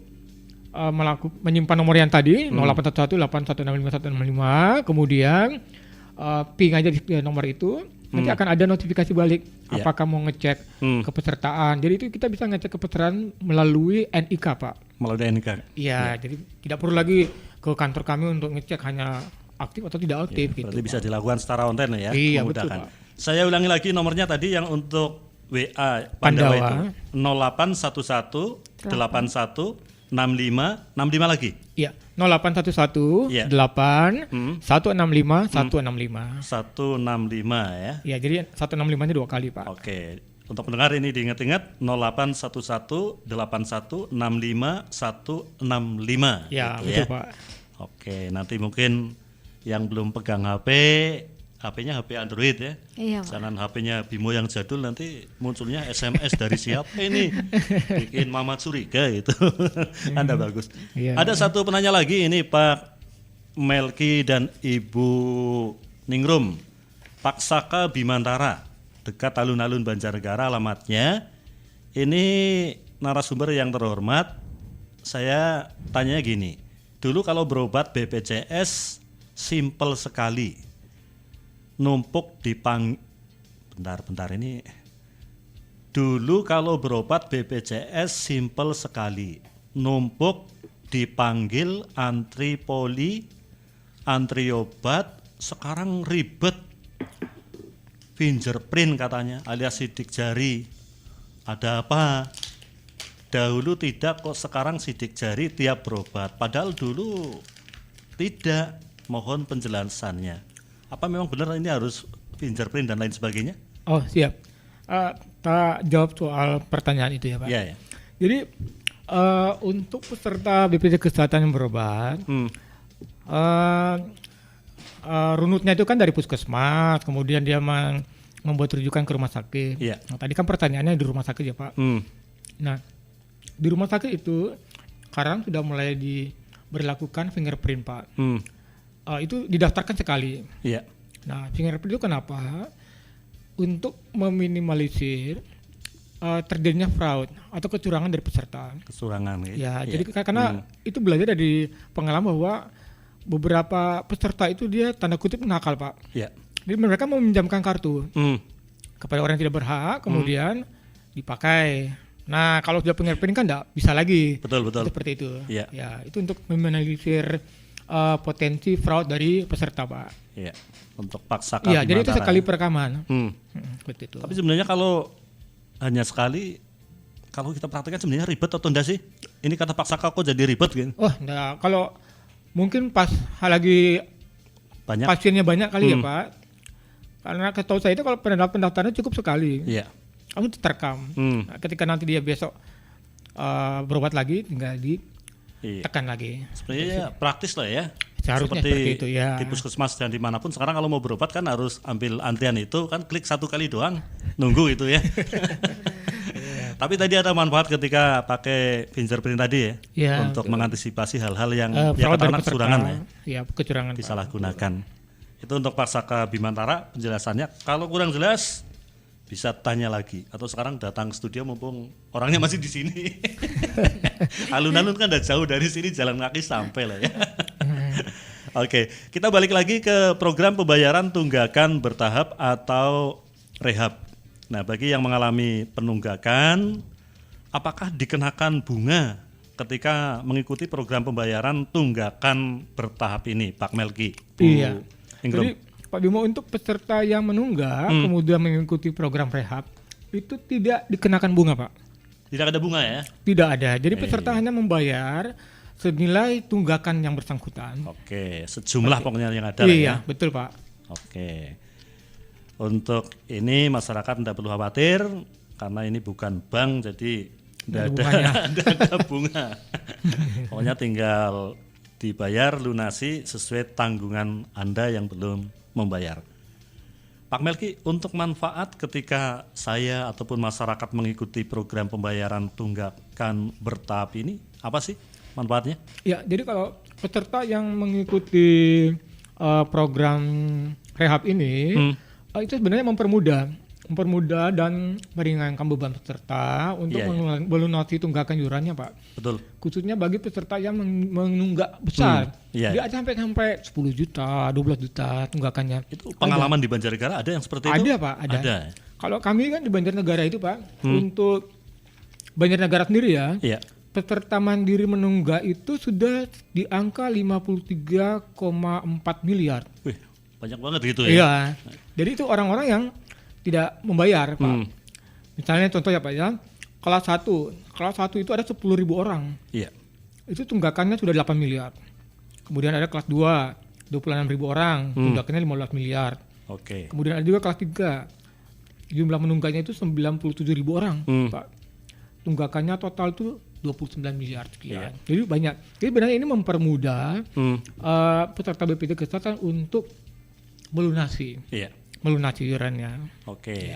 menyimpan nomor yang tadi 0811 8165 165, kemudian ping aja di nomor itu. Nanti akan ada notifikasi balik apakah mau ngecek kepesertaan. Jadi itu kita bisa ngecek kepesertaan melalui NIK Pak. Melalui NIK. Iya, jadi tidak perlu lagi ke kantor kami untuk ngecek hanya aktif atau tidak aktif gitu. Berarti bisa dilakukan secara online ya. Iya, memudahkan. betul, Pak. Saya ulangi lagi nomornya tadi yang untuk WA Pandawa. itu 0811 81 65 lagi. Iya, 0811 Iya. 8 165 165. 165 ya. Ya, jadi 165-nya 2 kali Pak. Oke. Untuk pendengar ini diingat-ingat 0811 81 65 165. Ya, gitu betul Pak. Oke, nanti mungkin yang belum pegang HP, HP-nya HP Android ya. Iya, Pak. Jangan HP-nya Bimo yang jadul, nanti munculnya SMS dari siapa ini. Bikin Mama curiga itu. Anda bagus. Iya. Ada satu penanya lagi ini Pak Melki dan Ibu Ningrum. Pak Saka Bimantara, dekat alun-alun Banjarnegara alamatnya. Ini narasumber yang terhormat. Saya tanya gini. Dulu kalau berobat BPJS simple sekali. Numpuk di bentar ini. Dulu kalau berobat BPJS simple sekali. Numpuk, dipanggil, antri poli, antri obat, sekarang ribet fingerprint katanya alias sidik jari. Ada apa? Dahulu tidak kok, sekarang sidik jari tiap berobat. Padahal dulu tidak. Mohon penjelasannya. Apa memang benar ini harus fingerprint dan lain sebagainya? Oh siap. Tak jawab soal pertanyaan itu ya Pak. Iya ya. Jadi untuk peserta BPJS Kesehatan yang berobat, runutnya itu kan dari puskesmas, kemudian dia membuat rujukan ke rumah sakit. Iya. Nah, tadi kan pertanyaannya di rumah sakit ya Pak. Nah, di rumah sakit itu sekarang sudah mulai diberlakukan fingerprint Pak. Itu didaftarkan sekali. Iya. Nah, fingerprint itu kenapa? Untuk meminimalisir terjadinya fraud atau kecurangan dari peserta. Kecurangan gitu. Ya, jadi karena itu belajar dari pengalaman bahwa beberapa peserta itu dia tanda kutip nakal Pak. Iya. Jadi mereka meminjamkan kartu kepada orang yang tidak berhak, kemudian dipakai. Nah, kalau sudah fingerprint kan enggak bisa lagi. Betul. Seperti itu. Iya. Ya, itu untuk meminimalisir potensi fraud dari peserta Pak. Iya. Untuk paksakan. Iya, jadi itu sekali perekaman. Seperti itu. Tapi sebenarnya kalau hanya sekali, kalau kita praktekkan sebenarnya ribet atau enggak sih? Ini kata paksakan kok jadi ribet gitu. Oh, enggak. Kalau mungkin pas lagi Banyak. pasiennya banyak kali ya Pak. Karena setahu saya itu kalau pendaftarannya cukup sekali. Iya. Kamu terekam. Nah, ketika nanti dia besok berobat lagi, tinggal ditekan lagi. Sebenarnya praktis lah ya. Seharusnya seperti itu ya. Di puskesmas dan dimanapun sekarang kalau mau berobat kan harus ambil antrian itu kan klik 1 kali doang nunggu itu ya. Tapi tadi ada manfaat ketika pakai fingerprint tadi ya, Ya, untuk mengantisipasi hal-hal yang fraud dari katakanlah peserta. kecurangan ya, Ya, kecurangan. Pak. disalahgunakan. Itu untuk Paksaka Bimantara penjelasannya. Kalau kurang jelas bisa tanya lagi atau sekarang datang ke studio mumpung orangnya masih di sini. Alun-alun kan udah jauh dari sini, jalan kaki sampai lah ya. Oke, kita balik lagi ke program pembayaran tunggakan bertahap atau rehab. Nah, bagi yang mengalami penunggakan, apakah dikenakan bunga ketika mengikuti program pembayaran tunggakan bertahap ini, Pak Melki? Bu Iya. Ingrum? Jadi Pak Bimo, untuk peserta yang menunggak kemudian mengikuti program rehab itu tidak dikenakan bunga Pak. Tidak ada bunga ya? Tidak ada. Jadi peserta hanya membayar senilai tunggakan yang bersangkutan. Oke, sejumlah pokoknya yang ada lah Iya, ya. betul Pak. Oke. Untuk ini masyarakat tidak perlu khawatir karena ini bukan bank, jadi tidak ada, bunganya. tidak ada bunga. Pokoknya tinggal dibayar lunasi sesuai tanggungan Anda yang belum membayar. Pak Melki, untuk manfaat ketika saya ataupun masyarakat mengikuti program pembayaran tunggakan bertahap ini, apa sih manfaatnya? Ya, jadi kalau peserta yang mengikuti program rehab ini itu sebenarnya mempermudah dan meringankan beban peserta untuk melunasi tunggakan iurannya Pak. Betul. Khususnya bagi peserta yang menunggak besar. Iya. Dia sampai 10 juta, 12 juta tunggakannya. Itu pengalaman di Banjarnegara ada yang seperti itu? Ada Pak, ada. Ada. Kalau kami kan di Banjarnegara itu Pak, untuk Banjarnegara sendiri ya, Iya. peserta mandiri menunggak itu sudah di angka 53,4 miliar. Wih, banyak banget gitu ya? Iya. Jadi itu orang-orang yang tidak membayar, Pak. Misalnya contoh ya Pak ya, kelas 1 itu ada 10.000 orang. Iya. Itu tunggakannya sudah 8 miliar. Kemudian ada kelas 2, 26.000 orang, tunggakannya 15 miliar. Oke. Kemudian ada juga kelas 3, jumlah menunggaknya itu 97.000 orang, Pak. Tunggakannya total itu 29 miliar sekian. Jadi banyak. Jadi sebenarnya ini mempermudah peserta BPJS Kesehatan untuk melunasi iurannya. Oke.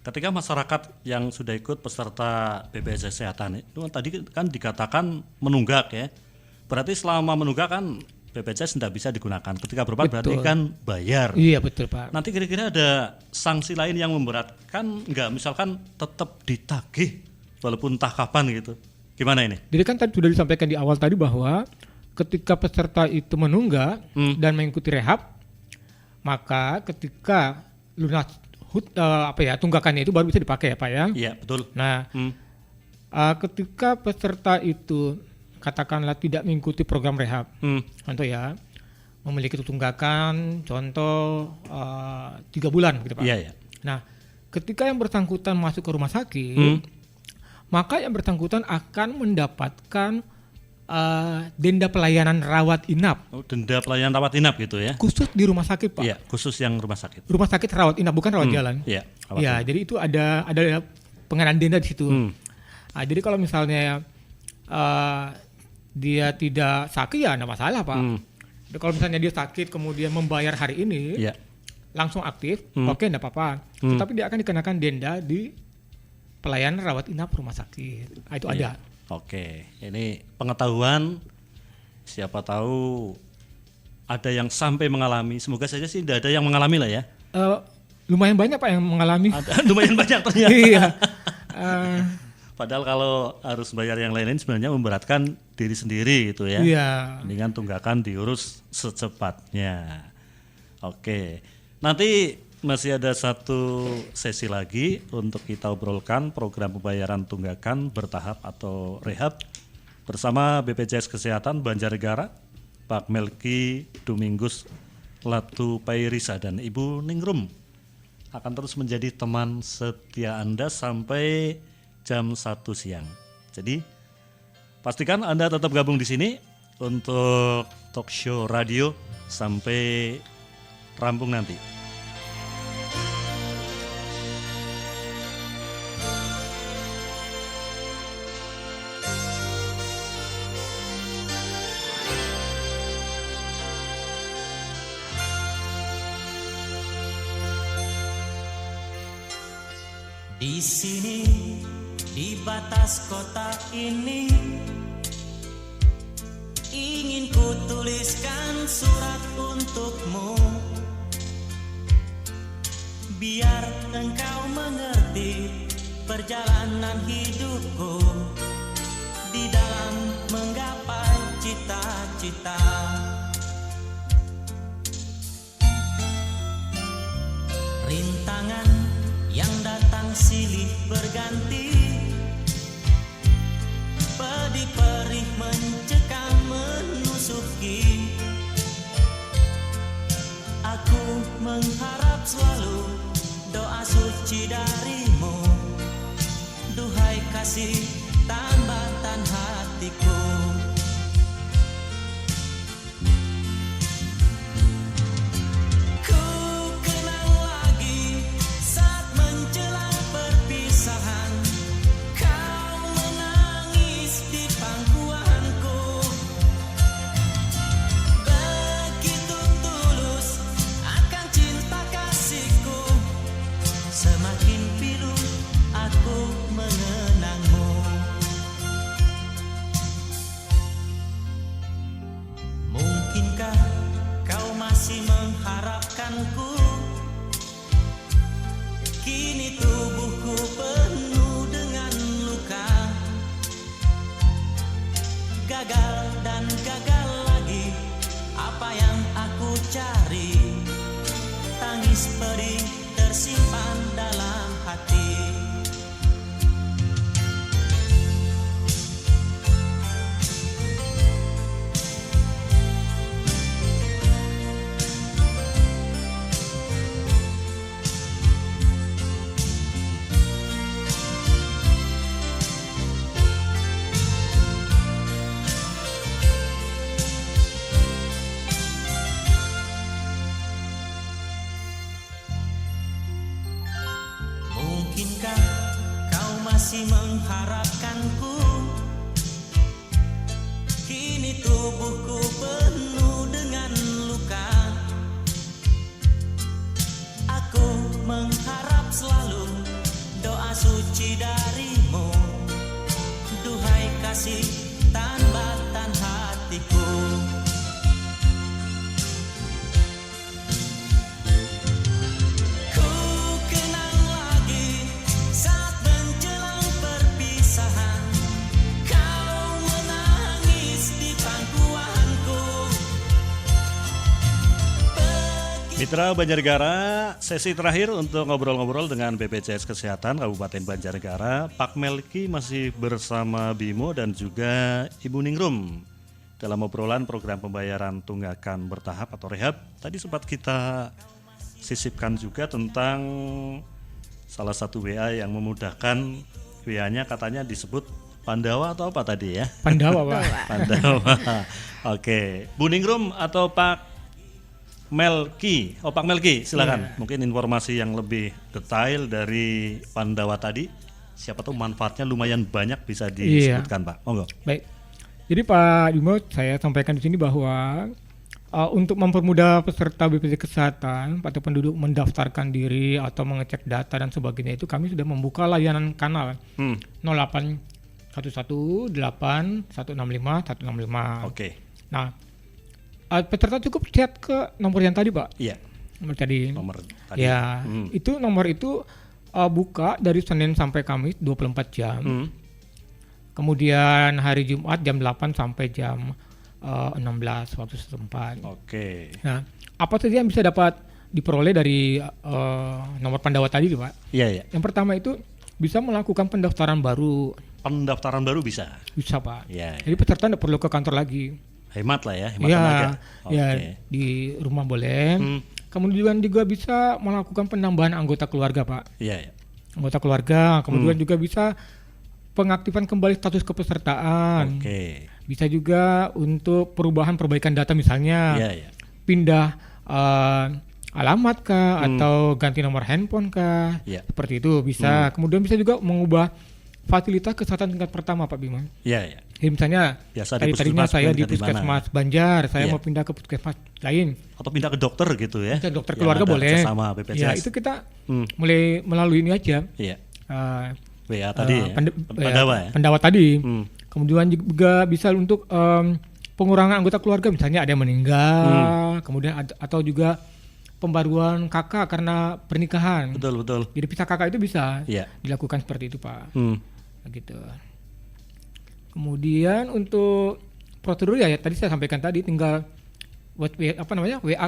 Ketika masyarakat yang sudah ikut peserta BPJS Kesehatan itu tadi kan dikatakan menunggak ya. Berarti selama menunggak kan BPJS tidak bisa digunakan. Ketika berobat berarti kan bayar. Iya betul Pak. Nanti kira-kira ada sanksi lain yang memberatkan nggak? Misalkan tetap ditagih walaupun entah kapan gitu. Gimana ini? Jadi kan tadi sudah disampaikan di awal tadi bahwa ketika peserta itu menunggak dan mengikuti rehab, maka ketika lunas tunggakannya itu baru bisa dipakai ya Pak ya. Iya betul. Nah, ketika peserta itu katakanlah tidak mengikuti program rehab, contoh ya, memiliki tunggakan, contoh 3 bulan gitu Pak. Iya, ya. Nah, ketika yang bersangkutan masuk ke rumah sakit, maka yang bersangkutan akan mendapatkan denda pelayanan rawat inap Oh, denda pelayanan rawat inap gitu ya. khusus di rumah sakit Pak. Iya, khusus yang rumah sakit. Rumah sakit rawat inap bukan rawat jalan. Iya, rawat Ya, inap. jadi itu ada pengenaan denda di situ. Nah, jadi kalau misalnya dia tidak sakit ya enggak masalah Pak. Jadi kalau misalnya dia sakit kemudian membayar hari ini Iya. langsung aktif, oke enggak apa-apa. Tetapi dia akan dikenakan denda di pelayanan rawat inap rumah sakit. Nah, itu ada. Oke, ini pengetahuan, siapa tahu ada yang sampai mengalami, semoga saja sih tidak ada yang mengalami lah ya. Lumayan banyak Pak yang mengalami. Ada lumayan banyak ternyata. Iya. Padahal kalau harus bayar yang lain-lain sebenarnya memberatkan diri sendiri gitu ya. Iya. Mendingan tunggakan diurus secepatnya. Oke, nanti masih ada satu sesi lagi untuk kita obrolkan program pembayaran tunggakan bertahap atau rehab bersama BPJS Kesehatan Banjarnegara, Pak Melki Domingus Latu Pairisa dan Ibu Ningrum akan terus menjadi teman setia Anda sampai jam 1 siang. Jadi pastikan Anda tetap gabung di sini untuk talk show radio sampai rampung nanti. Di sini, di batas kota ini, ingin ku tuliskan surat untukmu, biar engkau mengerti perjalanan hidupku di dalam menggapai cita-cita. Rintangan yang datang silih berganti, pedih perih mencekam menusuki. Aku mengharap selalu doa suci darimu, duhai kasih tambatan hatiku. Semakin pilu aku mengenangmu. Mungkinkah kau masih mengharapkanku? Kini tubuhku penuh dengan luka, gagal dan gagal lagi. Apa yang aku cari? Tangis pedih tersimpan dalam hati. Mungkinkah kau masih mengharapkanku? Kini tubuhku penuh dengan luka, aku mengharap selalu doa suci darimu, duhai kasih tambatan hatiku. Mitra Banjarnegara, sesi terakhir untuk ngobrol-ngobrol dengan BPJS Kesehatan Kabupaten Banjarnegara. Pak Melki masih bersama Bimo dan juga Ibu Ningrum dalam obrolan program pembayaran tunggakan bertahap atau rehab. Tadi sempat kita sisipkan juga tentang salah satu WA yang memudahkan. WA-nya katanya disebut Pandawa atau apa tadi ya? Pandawa, Pak. Pandawa. Oke, Bu Ningrum atau Pak Melki? Oh, Pak Melki, silakan. Mungkin informasi yang lebih detail dari Pandawa tadi. Siapa tahu manfaatnya lumayan banyak bisa disebutkan, Pak. Monggo. Baik. Jadi Pak Bimo, saya sampaikan di sini bahwa untuk mempermudah peserta BPJS Kesehatan atau penduduk mendaftarkan diri atau mengecek data dan sebagainya itu kami sudah membuka layanan kanal 08118165 Oke. Nah, peserta cukup chat ke nomor yang tadi, Pak. Iya. Nomor tadi. Nomor tadi. Ya, itu nomor itu buka dari Senin sampai Kamis 24 jam. Kemudian hari Jumat jam 8 sampai jam 16 waktu setempat. Oke. Nah, apa saja yang bisa dapat diperoleh dari nomor Pandawa tadi, Pak? Iya, iya. Yang pertama itu bisa melakukan pendaftaran baru. Pendaftaran baru bisa. Bisa, Pak. Iya. Jadi peserta tidak perlu ke kantor lagi. Hemat lah ya, hemat Ya, tenaga. ya Oke. di rumah boleh. Kemudian juga bisa melakukan penambahan anggota keluarga, Pak. Iya, iya. Anggota keluarga. Kemudian juga bisa pengaktifan kembali status kepesertaan. Oke. Bisa juga untuk perubahan perbaikan data misalnya. Iya, iya. Pindah alamat kah atau ganti nomor handphone kah. Iya. Seperti itu bisa. Kemudian bisa juga mengubah fasilitas kesehatan tingkat pertama, Pak Bima. Iya, iya. Jadi misalnya Biasa di tadinya puskesmas, saya di pindah di mana? puskesmas Banjar, saya Iya. mau pindah ke puskesmas lain. Atau pindah ke dokter gitu ya. Ke dokter Yang keluarga ada boleh. kerjasama BPJS. Ya, itu kita mulai melalui ini aja. Iya. Uh, WA tadi ya. Pandawa ya. Pandawa tadi. Kemudian juga bisa untuk pengurangan anggota keluarga, misalnya ada yang meninggal, kemudian atau juga pembaruan kakak karena pernikahan. Betul, betul. Jadi pisah kakak itu bisa Iya. dilakukan seperti itu, Pak. Hmm. Gitu. Kemudian untuk prosedur ya tadi saya sampaikan tadi tinggal buat WA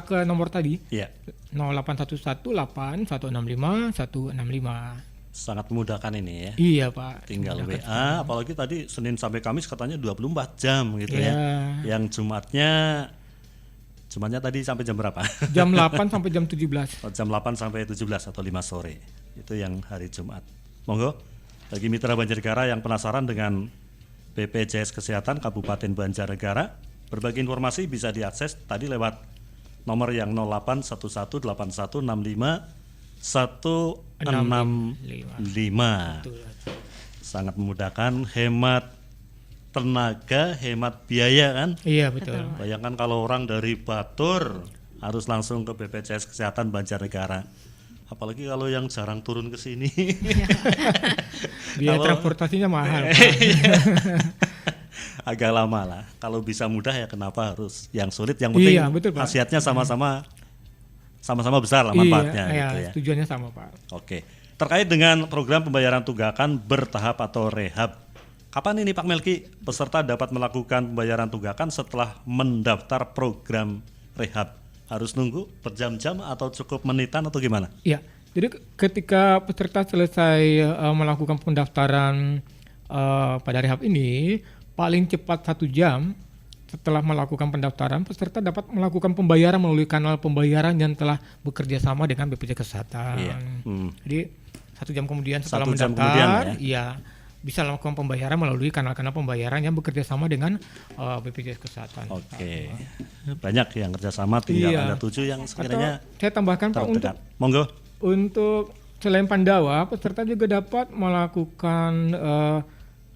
ke nomor tadi Iya. 08118165 Sangat memudahkan ini ya. Iya, Pak. Tinggal Memudahkan WA, apalagi tadi Senin sampai Kamis katanya 24 jam gitu ya. Iya. Yang Jumatnya tadi sampai jam berapa? jam 8 sampai jam 17. Jam 8 sampai 17 atau 5 sore. Itu yang hari Jumat. Monggo, bagi mitra Banjarnegara yang penasaran dengan BPJS Kesehatan Kabupaten Banjarnegara, berbagai informasi bisa diakses tadi lewat nomor yang 08118165 Sangat memudahkan, hemat tenaga, hemat biaya kan. Iya, betul. Bayangkan kalau orang dari Batur harus langsung ke BPJS Kesehatan Banjarnegara. Apalagi kalau yang jarang turun ke sini. Biaya Kalau- transportasinya mahal, Pak. Agak lama lah. Kalau bisa mudah ya kenapa harus yang sulit? Yang penting Iya, betul, Pak. khasiatnya sama-sama besar lah manfaatnya Iya, gitu ya. tujuannya sama, Pak. Oke. Terkait dengan program pembayaran tunggakan bertahap atau rehab, kapan ini Pak Melki peserta dapat melakukan pembayaran tunggakan setelah mendaftar program rehab? Harus nunggu berjam-jam atau cukup menitan atau gimana? Iya. Jadi ketika peserta selesai melakukan pendaftaran pada rehab ini, paling cepat 1 jam setelah melakukan pendaftaran, peserta dapat melakukan pembayaran melalui kanal pembayaran yang telah bekerja sama dengan BPJS Kesehatan. Iya. Jadi 1 jam kemudian setelah 1 jam mendaftar, kemudian iya bisa melakukan pembayaran melalui kanal-kanal pembayaran yang bekerja sama dengan BPJS Kesehatan. Oke. Banyak yang kerjasama, tinggal Iya. ada 7 yang sekiranya Atau saya tambahkan, Pak, untuk terdekat. Monggo. Untuk selain Pandawa, peserta juga dapat melakukan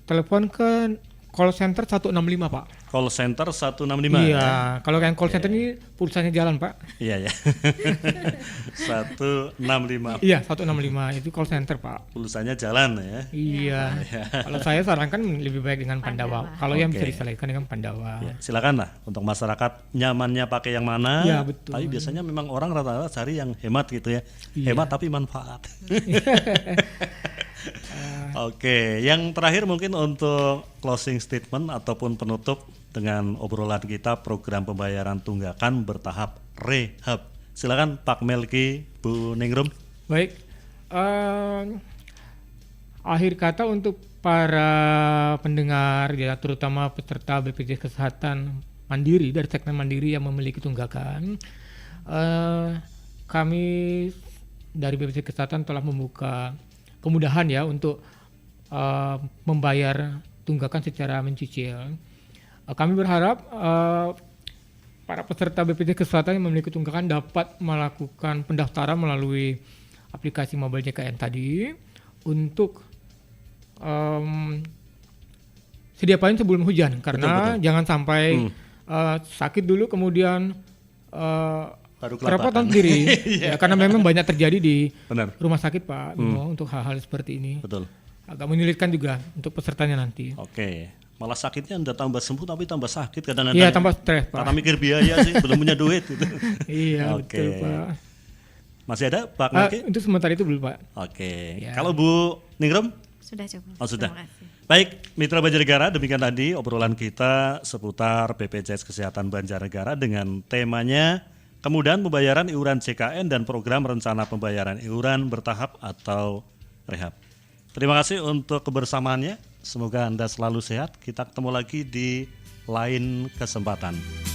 telepon ke call center 165, Pak. Call center 165. Iya, kalau yang call center ini pulsanya jalan, Pak. Iya ya. 165. Iya, 165 itu call center, Pak. Pulsanya jalan ya. Iya. Kalau saya sarankan lebih baik dengan Pandawa. Kalau yang bisa Oke. diselesaikan dengan Pandawa. Ya, silakan lah untuk masyarakat nyamannya pakai yang mana. Iya, betul. Tapi biasanya memang orang rata-rata cari yang hemat gitu ya. Iya. Hemat tapi manfaat. Oke, yang terakhir mungkin untuk closing statement ataupun penutup dengan obrolan kita program pembayaran tunggakan bertahap rehab. Silakan Pak Melki, Bu Ningrum. Baik. Akhir kata untuk para pendengar, ya, terutama peserta BPJS Kesehatan Mandiri dari segmen Mandiri yang memiliki tunggakan, kami dari BPJS Kesehatan telah membuka kemudahan ya untuk membayar tunggakan secara mencicil. Kami berharap para peserta BPJS Kesehatan yang memiliki tunggakan dapat melakukan pendaftaran melalui aplikasi mobile JKN tadi untuk sedia payung sebelum hujan, karena jangan sampai sakit dulu kemudian Baru kerepotan kelapatan. sendiri. Ya, karena memang banyak terjadi di Benar. rumah sakit Pak Bimo untuk hal-hal seperti ini. Betul. Agak menyulitkan juga untuk pesertanya nanti. Oke. Malah sakitnya udah tambah sembuh tapi tambah sakit kadang-kadang. Iya, tambah stres Pak. Karena mikir biaya sih, belum punya duit gitu. Iya, Oke. betul Pak. Masih ada Pak Naki? Untuk sementara itu belum Pak. Oke. Ya. Kalau Bu Ningrum? Sudah cukup. Oh sudah. Terima kasih. Baik, Mitra Banjarnegara, demikian tadi obrolan kita seputar BPJS Kesehatan Banjarnegara dengan temanya kemudahan pembayaran iuran CKN dan program rencana pembayaran iuran bertahap atau rehab. Terima kasih untuk kebersamaannya. Semoga Anda selalu sehat. Kita ketemu lagi di lain kesempatan.